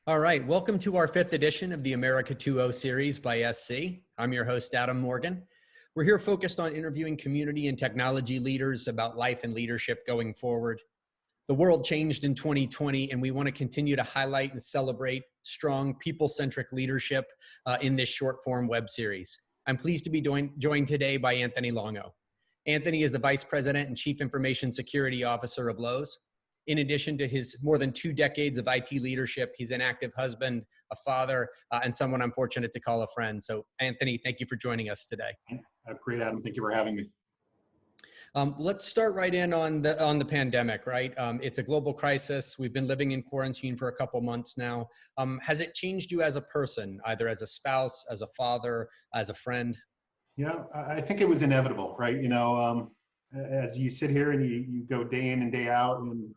All right, welcome to our fifth edition of the America 2.0 series by SC. I'm your host, Adam Morgan. We're here focused on interviewing community and technology leaders about life and leadership going forward. The world changed in 2020, and we want to continue to highlight and celebrate strong people-centric leadership in this short-form web series. I'm pleased to be joined today by Anthony Longo. Anthony is the Vice President and Chief Information Security Officer of Lowe's. In addition to his more than 2 decades of IT leadership, he's an active husband, a father, and someone I'm fortunate to call a friend. So Anthony, thank you for joining us today. Great, Adam. Thank you for having me. Let's start right in on the pandemic, right? It's a global crisis. We've been living in quarantine for a couple months now. Has it changed you as a person, either as a spouse, as a father, as a friend? Yeah, I think it was inevitable, right? As you sit here and you go day in and day out, and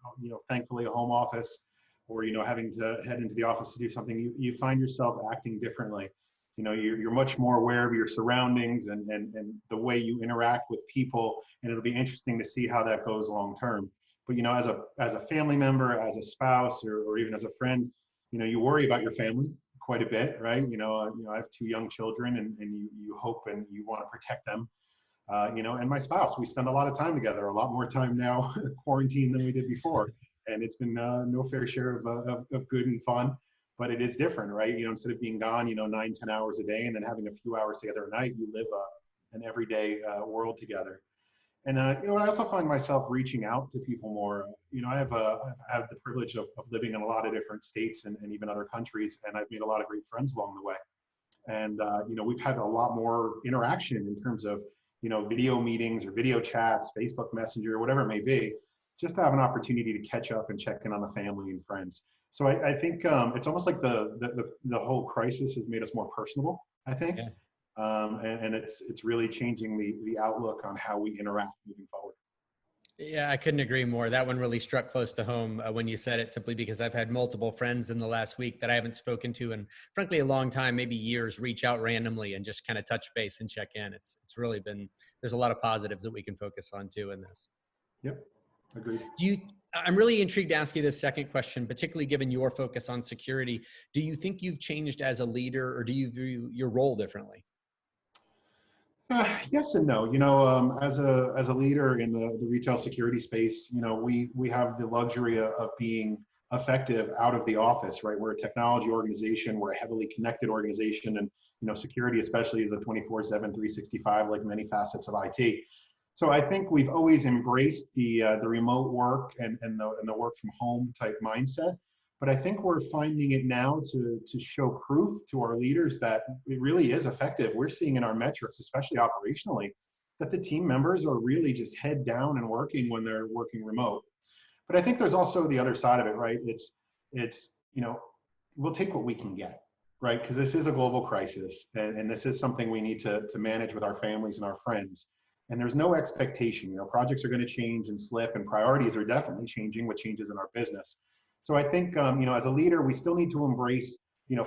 thankfully a home office, or having to head into the office to do something, you find yourself acting differently. You're much more aware of your surroundings and the way you interact with people, and it'll be interesting to see how that goes long term. But as a family member, as a spouse, or even as a friend, you worry about your family quite a bit, right? I have 2 young children, and you hope and you want to protect them. And my spouse, we spend a lot of time together, a lot more time now quarantine than we did before. And it's been no fair share of good and fun, but it is different, right? Instead of being gone, 9-10 hours a day and then having a few hours together at night, you live an everyday world together. And I also find myself reaching out to people more. I have the privilege of living in a lot of different states and even other countries, and I've made a lot of great friends along the way. And we've had a lot more interaction in terms of video meetings or video chats, Facebook Messenger, whatever it may be, just to have an opportunity to catch up and check in on the family and friends. So I think it's almost like the whole crisis has made us more personable, I think. Yeah. And it's really changing the outlook on how we interact moving forward. Yeah, I couldn't agree more. That one really struck close to home when you said it, simply because I've had multiple friends in the last week that I haven't spoken to in, frankly, a long time, maybe years, reach out randomly and just kind of touch base and check in. It's really been, there's a lot of positives that we can focus on too in this. Yep, agreed. I'm really intrigued to ask you this second question, particularly given your focus on security. Do you think you've changed as a leader, or do you view your role differently? Yes and no. As a leader in the retail security space, we have the luxury of being effective out of the office, right? We're a technology organization, we're a heavily connected organization, and security especially is a 24/7, 365, like many facets of IT. So I think we've always embraced the remote work and the work from home type mindset. But I think we're finding it now to show proof to our leaders that it really is effective. We're seeing in our metrics, especially operationally, that the team members are really just head down and working when they're working remote. But I think there's also the other side of it, right? It's we'll take what we can get, right? Because this is a global crisis, and this is something we need to manage with our families and our friends. And there's no expectation. Projects are going to change and slip, and priorities are definitely changing with changes in our business. So I think, as a leader, we still need to embrace,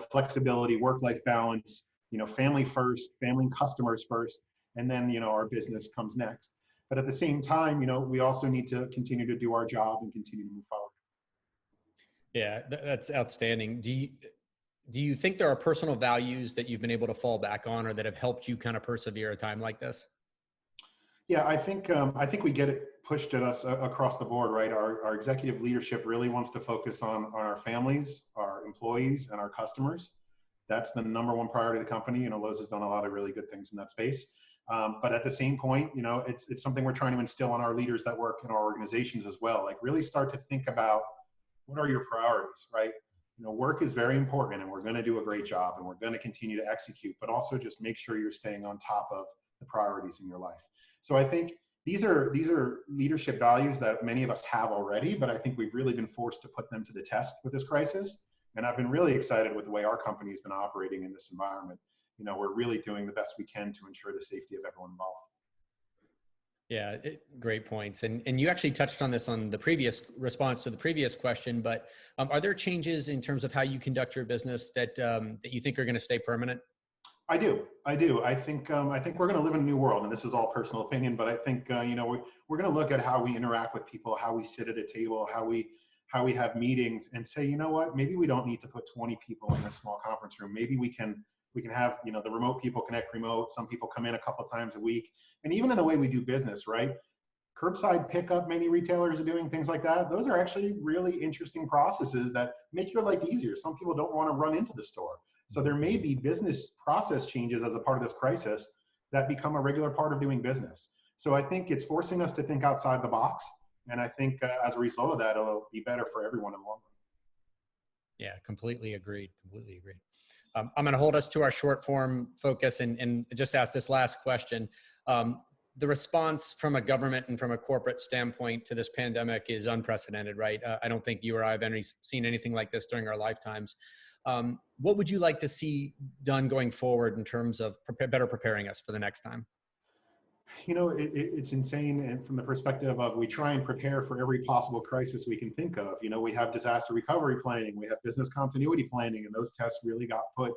flexibility, work-life balance, family first, family and customers first, and then, our business comes next. But at the same time, we also need to continue to do our job and continue to move forward. Yeah, that's outstanding. Do you think there are personal values that you've been able to fall back on, or that have helped you kind of persevere a time like this? Yeah, I think we get it pushed at us across the board, right? Our executive leadership really wants to focus on our families, our employees, and our customers. That's the #1 priority of the company. Lowe's has done a lot of really good things in that space. But at the same point, it's something we're trying to instill on our leaders that work in our organizations as well. Like, really start to think about, what are your priorities, right? Work is very important, and we're going to do a great job, and we're going to continue to execute, but also just make sure you're staying on top of the priorities in your life. So I think these are leadership values that many of us have already, but I think we've really been forced to put them to the test with this crisis. And I've been really excited with the way our company has been operating in this environment. We're really doing the best we can to ensure the safety of everyone involved. Yeah, great points. And you actually touched on this on the previous response to the previous question, but are there changes in terms of how you conduct your business that you think are going to stay permanent? I do. I think we're going to live in a new world, and this is all personal opinion, but I think we're going to look at how we interact with people, how we sit at a table, how we how we have meetings and say, you know what, maybe we don't need to put 20 people in a small conference room. Maybe we can have, you know, the remote people connect remote. Some people come in a couple of times a week. And even in the way we do business, right? Curbside pickup, many retailers are doing things like that. Those are actually really interesting processes that make your life easier. Some people don't want to run into the store. So there may be business process changes as a part of this crisis that become a regular part of doing business. So I think it's forcing us to think outside the box. And I think as a result of that, it'll be better for everyone in the long run. Yeah, completely agreed. Completely agreed. I'm going to hold us to our short form focus and just ask this last question. The response from a government and from a corporate standpoint to this pandemic is unprecedented, right? I don't think you or I have seen anything like this during our lifetimes. What would you like to see done going forward in terms of better preparing us for the next time? You know, it's insane. And from the perspective of, we try and prepare for every possible crisis we can think of. You know, we have disaster recovery planning, we have business continuity planning, and those tests really got put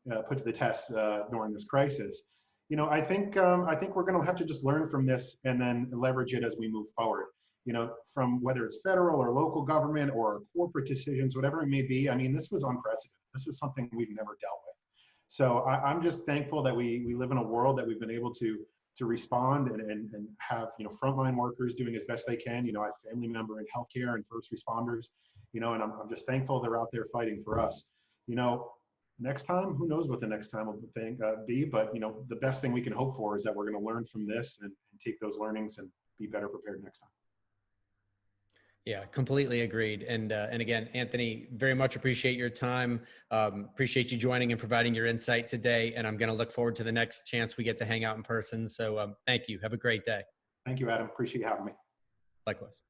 to the test during this crisis. You know, I think we're going to have to just learn from this and then leverage it as we move forward. You know, from whether it's federal or local government or corporate decisions, whatever it may be. I mean, this was unprecedented. This is something we've never dealt with. So I'm just thankful that we live in a world that we've been able to respond and have, you know, frontline workers doing as best they can. You know, I have family member in healthcare and first responders, you know, and I'm just thankful they're out there fighting for us. You know, next time, who knows what the next time will be, but, you know, the best thing we can hope for is that we're going to learn from this and take those learnings and be better prepared next time. Yeah, completely agreed. And again, Anthony, very much appreciate your time. Appreciate you joining and providing your insight today. And I'm going to look forward to the next chance we get to hang out in person. So thank you. Have a great day. Thank you, Adam. Appreciate you having me. Likewise.